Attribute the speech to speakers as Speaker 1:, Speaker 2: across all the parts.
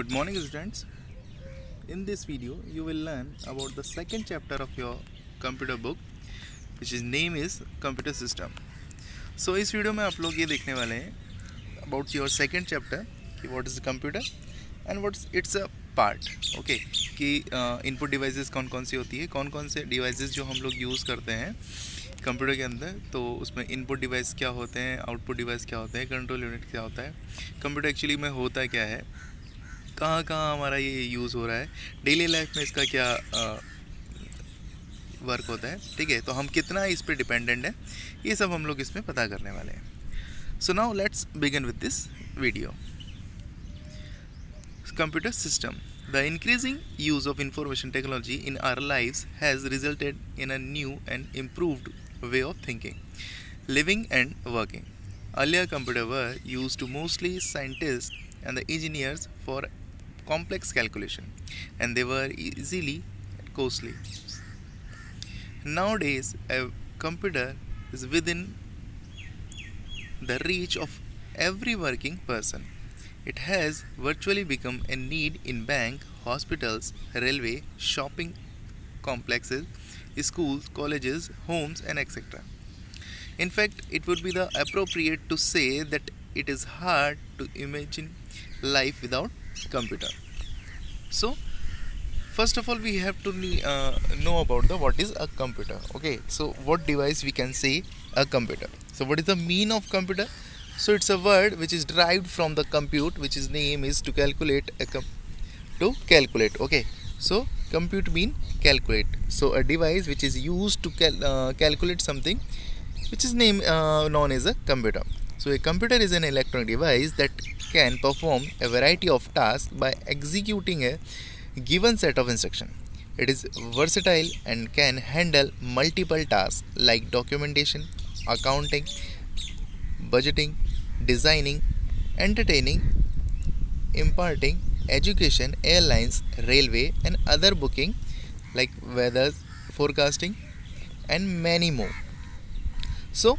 Speaker 1: Good morning, students. In this video, you will learn about the second chapter of your computer book, which is name is computer system. So इस video में आप लोग ये देखने वाले हैं about your second chapter कि what is computer and what's its a part. Okay, कि इनपुट डिवाइसेस कौन कौन सी होती है, कौन कौन से डिवाइसेस जो हम लोग यूज़ करते हैं कंप्यूटर के अंदर, तो उसमें इनपुट डिवाइस क्या होते हैं, आउटपुट डिवाइस क्या होते हैं, कंट्रोल यूनिट क्या होता है, कंप्यूटर एक्चुअली में होता क्या है, कहाँ कहाँ हमारा ये यूज़ हो रहा है, डेली लाइफ में इसका क्या वर्क होता है. ठीक है, तो हम कितना इस पे डिपेंडेंट है, ये सब हम लोग इसमें पता करने वाले हैं. So now let's begin with this video. Computer system. The increasing use of information technology in our lives has resulted in a new and improved way of thinking, living and working. Earlier computers were used to mostly scientists and the engineers for complex calculation, and they were easily costly. Nowadays, a computer is within the reach of every working person. It has virtually become a need in bank, hospitals, railway, shopping complexes, schools, colleges, homes, and etc. In fact, it would be the appropriate to say that it is hard to imagine life without computer. So, first of all, we have to know about the what is a computer. Okay, so what device we can say a computer. So, what is the mean of computer? So it's a word which is derived from the compute, which is name is to calculate to calculate. Okay, so compute mean calculate. So a device which is used to calculate something, which is known as a computer. So a computer is an electronic device that can perform a variety of tasks by executing a given set of instructions. It is versatile and can handle multiple tasks like documentation, accounting, budgeting, designing, entertaining, imparting, education, airlines, railway, and other booking like weather forecasting, and many more. So,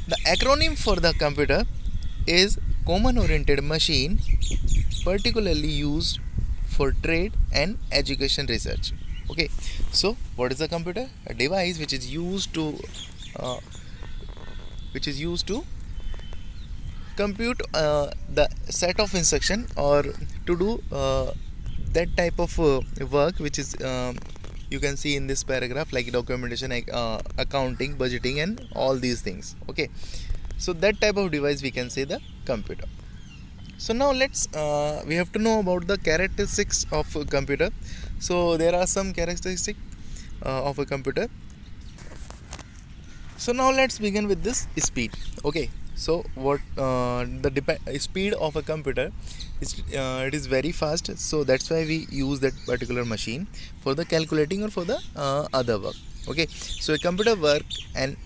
Speaker 1: the acronym for the computer is Common Oriented Machine, particularly used for trade and education research. Okay, so what is the computer? A device which is used to compute the set of instruction or to do that type of work which is you can see in this paragraph like documentation, accounting, budgeting, and all these things. Okay, so that type of device we can say the computer. So now let's we have to know about the characteristics of a computer. So there are some characteristics of a computer. So now let's begin with this speed. Okay, so what the speed of a computer is, it is very fast, so that's why we use that particular machine for the calculating or for the other work. Okay, so a computer work an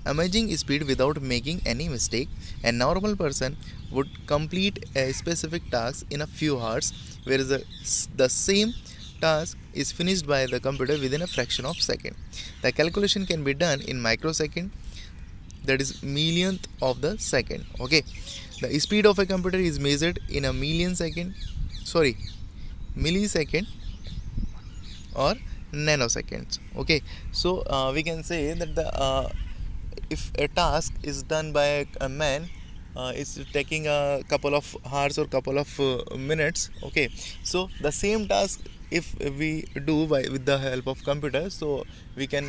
Speaker 1: amazing speed without making any mistake. A normal person would complete a specific task in a few hours, whereas the same task is finished by the computer within a fraction of second. The calculation can be done in microsecond, that is millionth of the second. Okay, the speed of a computer is measured in a millisecond or nanoseconds. Okay, so we can say that the if a task is done by a man, it's taking a couple of hours or couple of minutes. Okay, so the same task if we do with the help of computer, so we can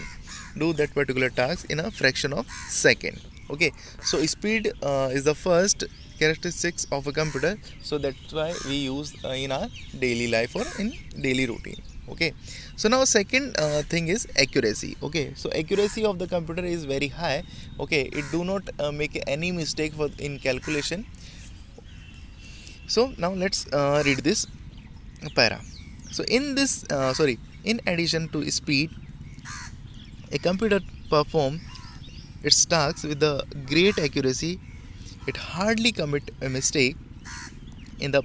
Speaker 1: do that particular task in a fraction of second. Okay, so speed is the first characteristics of a computer, so that's why we use in our daily life or in daily routine. Okay, so now second thing is accuracy. Okay, so accuracy of the computer is very high. Okay, it do not make any mistake in calculation. So now let's read this para. So in this in addition to speed, a computer performs its tasks with a great accuracy. It hardly commits a mistake in the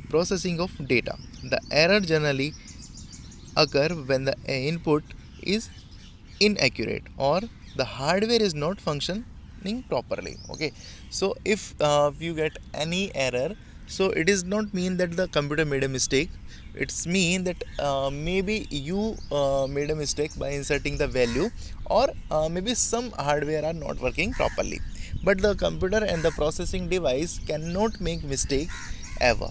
Speaker 1: processing of data. The error generally occur when the input is inaccurate or the hardware is not functioning properly. Okay, so if you get any error So it is not mean that the computer made a mistake. It's mean that maybe you made a mistake by inserting the value, or maybe some hardware are not working properly. But the computer and the processing device cannot make mistake ever.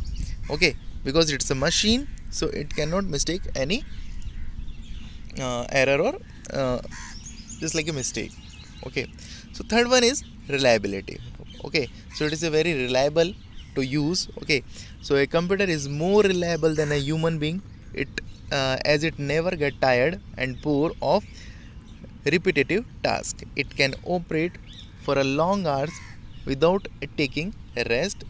Speaker 1: Okay, because it's a machine, so it cannot mistake any error or uh, just like a mistake. Okay, so third one is reliability. Okay, so it is a very reliable to use. Okay, so a computer is more reliable than a human being, it as it never get tired and bored of repetitive task. It can operate for a long hours without taking a rest,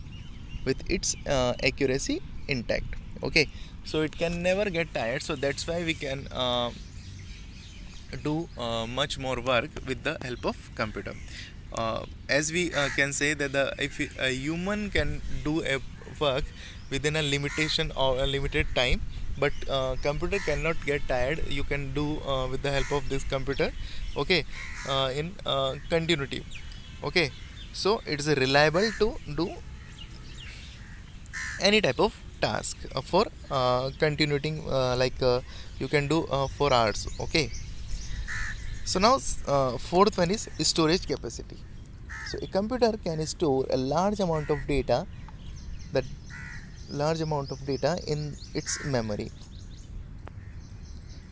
Speaker 1: with its accuracy intact. Okay, so it can never get tired, so that's why we can do much more work with the help of computer. As we can say that if a human can do a work within a limitation or a limited time, but computer cannot get tired, you can do with the help of this computer. Okay, in continuity. Okay, so it's reliable to do any type of task for continuing, you can do 4 hours. Okay, so now fourth one is storage capacity. So a computer can store a large amount of data, that large amount of data in its memory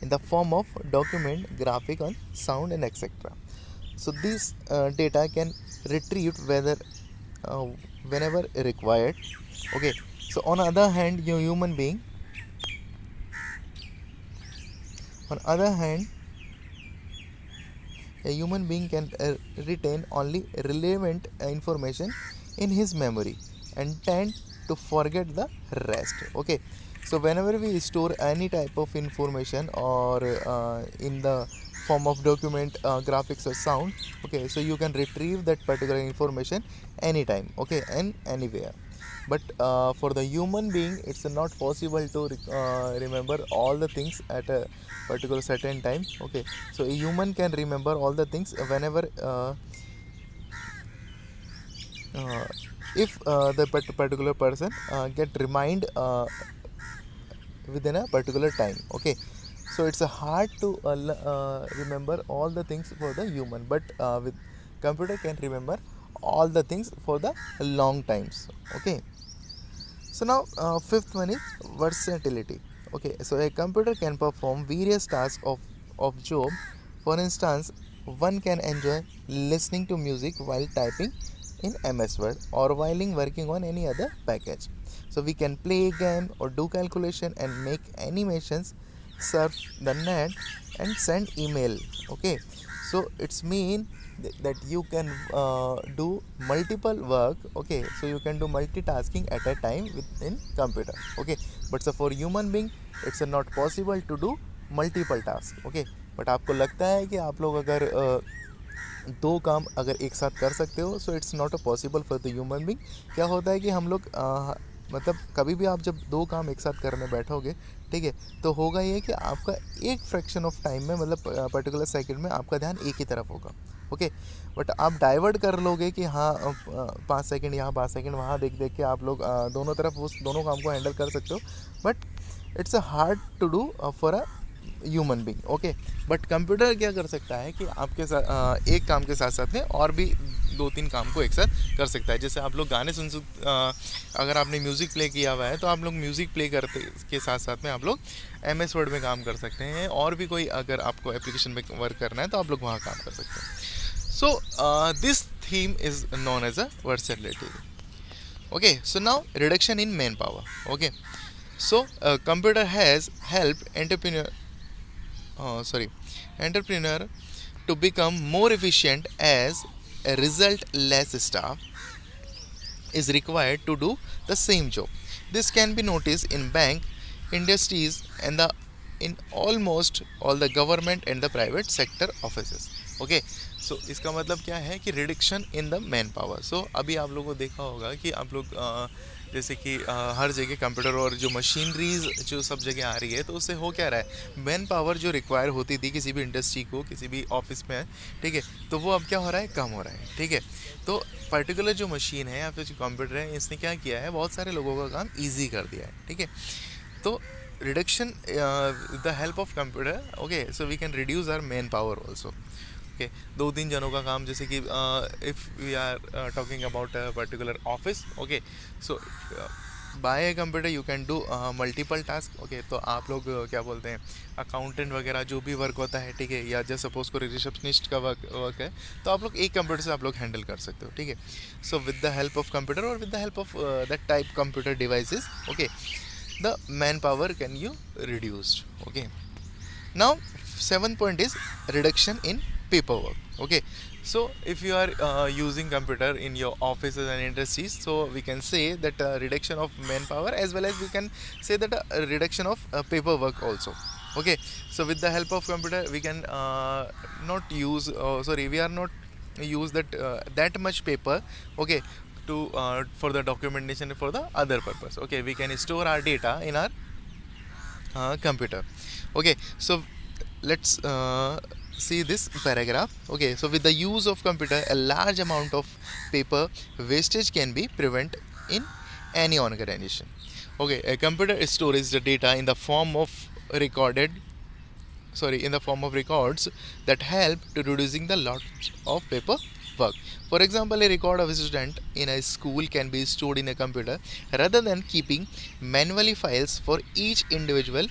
Speaker 1: in the form of document, graphic, and sound, and etc. So this data can retrieved whether uh, whenever required. Okay, so on other hand, your human being, on other hand, a human being can retain only relevant information in his memory and tend to forget the rest. Okay, so whenever we store any type of information, or in the form of document, graphics, or sound, okay, so you can retrieve that particular information anytime, okay, and anywhere. But for the human being, it's not possible to remember all the things at a particular certain time. Okay, so a human can remember all the things whenever uh, if the particular person get remind within a particular time. Okay, so it's hard to remember all the things for the human, but with computer can remember all the things for the long times. Okay, so now fifth one is versatility. Okay, so a computer can perform various tasks of job. For instance, one can enjoy listening to music while typing in MS Word, or while working on any other package. So we can play a game or do calculation and make animations, surf the net, and send email. Okay, so it's mean that you can do multiple work. Okay, so you can do multitasking at a time within computer. Okay, but so for human being, it's not possible to do multiple tasks. Okay, but आपको लगता है कि आप लोग अगर दो काम अगर एक साथ कर सकते हो, so it's not a possible for the human being. क्या होता है कि हम लोग मतलब कभी भी आप जब दो काम एक साथ करने बैठोगे, ठीक है, तो होगा ये कि आपका एक फ्रैक्शन ऑफ टाइम में, मतलब पर्टिकुलर सेकंड में आपका ध्यान एक ही तरफ होगा. ओके, बट आप डाइवर्ट कर लोगे कि हाँ 5 सेकंड यहाँ 5 सेकंड वहाँ देख देख के आप लोग दोनों तरफ उस दोनों काम को हैंडल कर सकते हो, but it's a hard to do for a human being. Okay, but computer क्या कर सकता है कि आपके साथ एक काम के साथ साथ में और भी 2-3 काम को एक साथ कर सकता है. जैसे आप लोग गाने सुन अगर आपने म्यूज़िक प्ले किया हुआ है, तो आप लोग म्यूज़िक प्ले करते के साथ साथ में आप लोग MS वर्ड में काम कर सकते हैं, और भी कोई अगर आपको एप्लीकेशन में वर्क करना है तो आप लोग वहाँ काम कर सकते हैं. So this theme is known as a versatility. Okay, so now reduction in man power. Okay, so computer has help entrepreneur to become more efficient. As a result, less staff is required to do the same job. This can be noticed in bank, industries, and in almost all the government and the private sector offices. Okay, so इसका मतलब क्या है कि reduction in the manpower. So अभी आप लोगों को देखा होगा कि आप लोग जैसे कि हर जगह कंप्यूटर और जो मशीनरीज जो सब जगह आ रही है, तो उससे हो क्या रहा है, मैन पावर जो रिक्वायर होती थी किसी भी इंडस्ट्री को, किसी भी ऑफिस में, ठीक है, तो वो अब क्या हो रहा है, कम हो रहा है, ठीक है। तो पर्टिकुलर जो मशीन है या फिर जो कंप्यूटर है, इसने क्या किया है, बहुत सारे लोगों का काम ईजी कर दिया है, ठीक है। तो reduction the help of computer, okay, so we can reduce our man power also, okay. 2-3 जनों का काम, जैसे कि if we are talking about a particular office, okay, so by a computer you can do multiple task, okay. तो आप लोग क्या बोलते हैं, अकाउंटेंट वगैरह जो भी वर्क होता है, ठीक है, या जैसे सपोज को रिसेप्शनिस्ट का वर्क है, तो आप लोग एक कंप्यूटर से आप लोग हैंडल कर सकते हो, ठीक है। So with the help of computer और with the help of that type computer devices, okay, the manpower can you reduced, okay. Now 7th point is reduction in paperwork, okay. So if you are using computer in your offices and industries, so we can say that reduction of manpower, as well as we can say that reduction of paperwork also, okay. So with the help of computer we can not use we are not use that much paper, okay, to for the documentation for the other purpose, okay. We can store our data in our computer, okay. So let's see this paragraph, okay. So with the use of computer, a large amount of paper wastage can be prevented in any organization, okay. A computer stores the data in the form of records that help to reducing the lots of paper work. For example, a record of a student in a school can be stored in a computer rather than keeping manually files for each individual,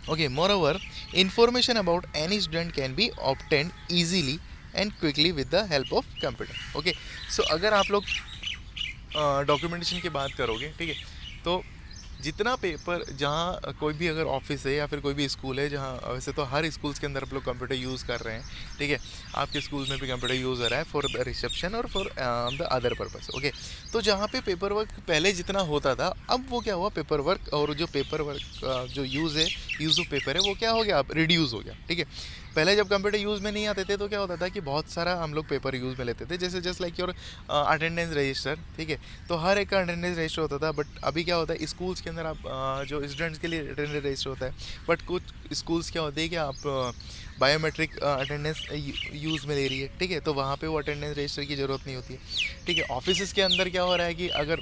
Speaker 1: okay. Moreover, information about any student can be obtained easily and quickly with the help of computer, okay. So अगर आप लोग documentation की बात करोगे, ठीक है, तो जितना पेपर, जहाँ कोई भी अगर ऑफिस है या फिर कोई भी स्कूल है, जहाँ वैसे तो हर स्कूल्स के अंदर आप लोग कंप्यूटर यूज़ कर रहे हैं, ठीक है, आपके स्कूल में भी कंप्यूटर यूज़ हो रहा है फॉर द रिसेप्शन और for the other purpose, okay. तो जहाँ पे पेपर वर्क पहले जितना होता था, अब वो क्या हुआ, पेपर वर्क और जो पेपर वर्क जो यूज़ ऑफ पेपर है, वो क्या हो गया, अब रिड्यूस हो गया, ठीक है। पहले जब कंप्यूटर यूज़ में नहीं आते थे, तो क्या होता था कि बहुत सारा हम लोग पेपर यूज़ में लेते थे, जैसे just like your attendance register, ठीक है। तो हर एक का अटेंडेंस रजिस्टर होता था, बट अभी क्या होता है, स्कूल्स के अंदर आप जो स्टूडेंट्स के लिए अटेंडेंस रजिस्टर होता है, बट कुछ स्कूल्स क्या होते हैं कि आप बायोमेट्रिक अटेंडेंस यूज़ में ले रही है, ठीक है, तो वहाँ पे वो अटेंडेंस रजिस्टर की ज़रूरत नहीं होती है, ठीक है। ऑफिस के अंदर क्या हो रहा है कि अगर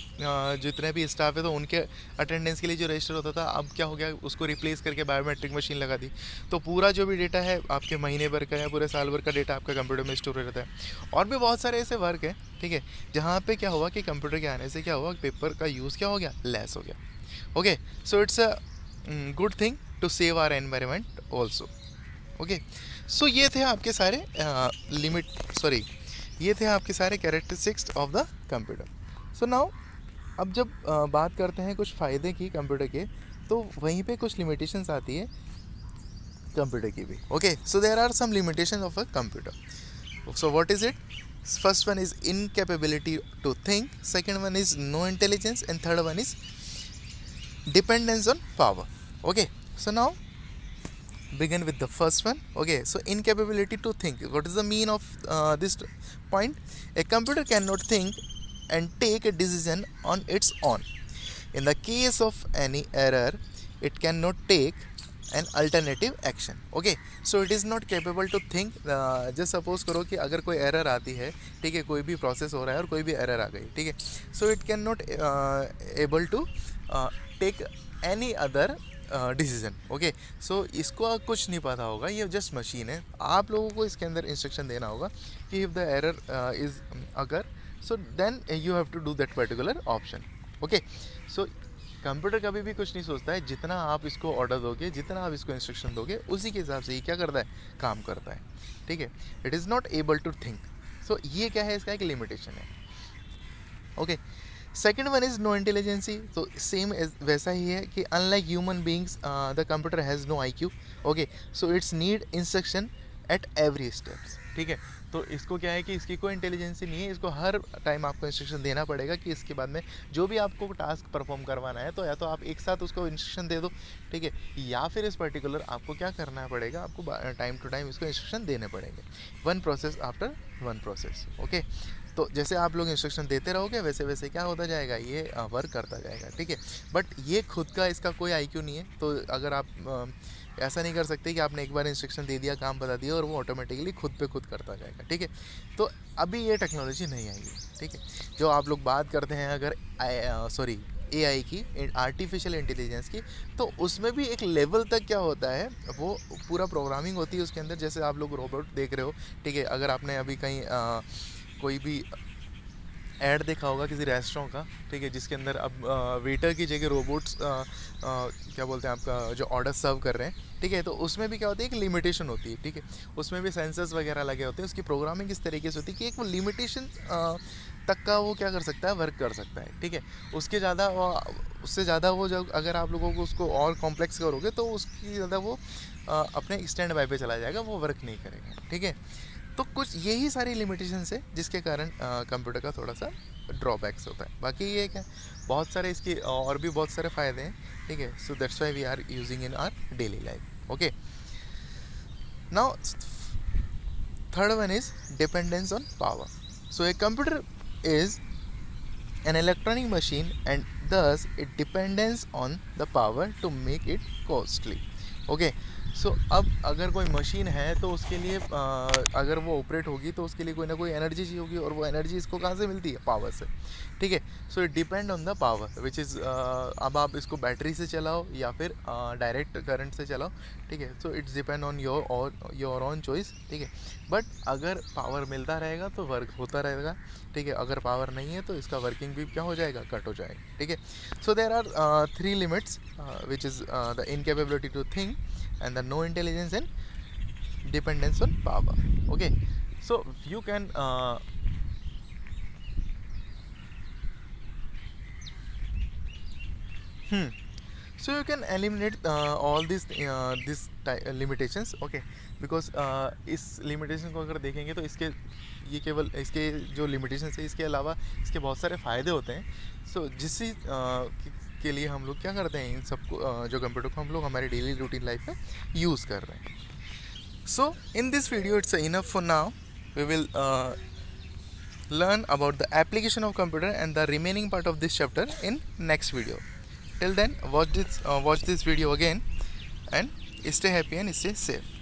Speaker 1: जितने भी स्टाफ है, तो उनके अटेंडेंस के लिए जो रजिस्टर होता था, अब क्या हो गया, उसको रिप्लेस करके बायोमेट्रिक मशीन लगा दी, तो पूरा जो भी डेटा है आपके महीने भर का या पूरे साल भर का डेटा आपका कंप्यूटर में स्टोर रहता है। और भी बहुत सारे ऐसे वर्क हैं, ठीक है, जहाँ पे क्या हुआ कि कंप्यूटर के आने से क्या हुआ, पेपर का यूज़ क्या हो गया, लेस हो गया, okay. So it's a good thing to save our environment also, okay. So ये थे आपके सारे ये थे आपके सारे characteristics of the computer. So now अब जब बात करते हैं कुछ फ़ायदे की कंप्यूटर के, तो वहीं पे कुछ लिमिटेशंस आती है कंप्यूटर की भी, okay. So there are some limitations of a computer. So what is it? First one is incapability to think, second one is no intelligence, and third one is dependence on power, okay. So now begin with the first one, okay. So incapability to think, what is the mean of this point? A computer cannot think and take a decision on its own. In the case of any error, it cannot take an alternative action, okay. So it is not capable to think. just suppose करो कि अगर कोई error आती है, ठीक है, कोई भी प्रोसेस हो रहा है और कोई भी एरर आ गई, ठीक है, so it can not able to take any other decision, okay. So इसको कुछ नहीं पता होगा, ये जस्ट मशीन है, आप लोगों को इसके अंदर इंस्ट्रक्शन देना होगा कि इफ़ द एरर इज़ अगर, so then you have to do that particular option, okay. So computer कभी भी कुछ नहीं सोचता है, जितना आप इसको ऑर्डर दोगे, जितना आप इसको इंस्ट्रक्शन दोगे, उसी के हिसाब से ये क्या करता है, काम करता है, ठीक है। It is not able to think. So ये क्या है, इसका एक लिमिटेशन है, okay. Second one is no intelligency. तो सेम वैसा ही है कि unlike human beings the computer has no IQ, okay. So it's need instruction at every steps, ठीक है। तो इसको क्या है कि इसकी कोई इंटेलिजेंसी नहीं है, इसको हर टाइम आपको इंस्ट्रक्शन देना पड़ेगा कि इसके बाद में जो भी आपको टास्क परफॉर्म करवाना है, तो या तो आप एक साथ उसको इंस्ट्रक्शन दे दो, ठीक है, या फिर इस पर्टिकुलर आपको क्या करना पड़ेगा, आपको टाइम टू टाइम इसको इंस्ट्रक्शन देने पड़ेंगे, one process after one process, okay. तो जैसे आप लोग इंस्ट्रक्शन देते रहोगे वैसे वैसे क्या होता जाएगा, ये वर्क करता जाएगा, ठीक है। बट ये खुद का इसका कोई आईक्यू नहीं है, तो अगर आप ऐसा नहीं कर सकते कि आपने एक बार इंस्ट्रक्शन दे दिया, काम बता दिया और वो ऑटोमेटिकली खुद पे खुद करता जाएगा, ठीक है। तो अभी ये टेक्नोलॉजी नहीं आई है, ठीक है। जो आप लोग बात करते हैं अगर एआई की, आर्टिफिशियल इंटेलिजेंस की, तो उसमें भी एक लेवल तक क्या होता है, वो पूरा प्रोग्रामिंग होती है उसके अंदर। जैसे आप लोग रोबोट देख रहे हो, ठीक है, अगर आपने अभी कहीं कोई भी ऐड देखा होगा किसी रेस्टोरेंट का, ठीक है, जिसके अंदर अब वेटर की जगह रोबोट्स क्या बोलते हैं आपका जो ऑर्डर सर्व कर रहे हैं, ठीक है, तो उसमें भी क्या होती है, एक लिमिटेशन होती है, ठीक है। उसमें भी सेंसर्स वगैरह लगे होते हैं, उसकी प्रोग्रामिंग इस तरीके से होती है कि एक वो लिमिटेशन तक का वो क्या कर सकता है, वर्क कर सकता है, ठीक है। उससे ज़्यादा वो जब अगर आप लोगों को उसको और कॉम्प्लेक्स करोगे तो उसकी ज़्यादा वो अपने स्टैंड बाय पे चला जाएगा, वो वर्क नहीं करेगा, ठीक है। तो कुछ यही सारी लिमिटेशंस है जिसके कारण कंप्यूटर का थोड़ा सा ड्रॉबैक्स होता है। बाकी ये क्या, बहुत सारे इसके और भी बहुत सारे फ़ायदे हैं, ठीक है। So that's why we are using in our daily life, okay. Now third one is dependence on power. So a computer is an electronic machine and thus it depends on the power to make it costly. Okay. सो अब अगर कोई machine है तो उसके लिए अगर वो operate होगी तो उसके लिए कोई ना कोई एनर्जी चाहिए होगी, और वो एनर्जी इसको कहाँ से मिलती है, पावर से, ठीक है। So it depend on the power which is, अब आप इसको बैटरी से चलाओ या फिर डायरेक्ट करंट से चलाओ, ठीक है। So it's depend on your own choice, ठीक है। बट अगर पावर मिलता रहेगा तो वर्क होता रहेगा, ठीक है। अगर पावर नहीं है तो इसका वर्किंग भी क्या हो जाएगा, कट हो जाएगा, ठीक है। So there are 3 limits which is the incapability to think and the no intelligence and dependence on power. Okay, so you can so you can eliminate all these limitations. Okay, because इस limitation को अगर देखेंगे तो इसके ये केवल इसके जो limitations है, इसके अलावा इसके बहुत सारे फ़ायदे होते हैं। so जिस के लिए हम लोग क्या करते हैं, इन सबको जो कंप्यूटर को हम लोग हमारे डेली रूटीन लाइफ में यूज़ कर रहे हैं। So in this video it's enough for now. We will learn about the application of computer and the remaining part of this chapter in next video. Till then, watch this video again and stay happy and stay safe.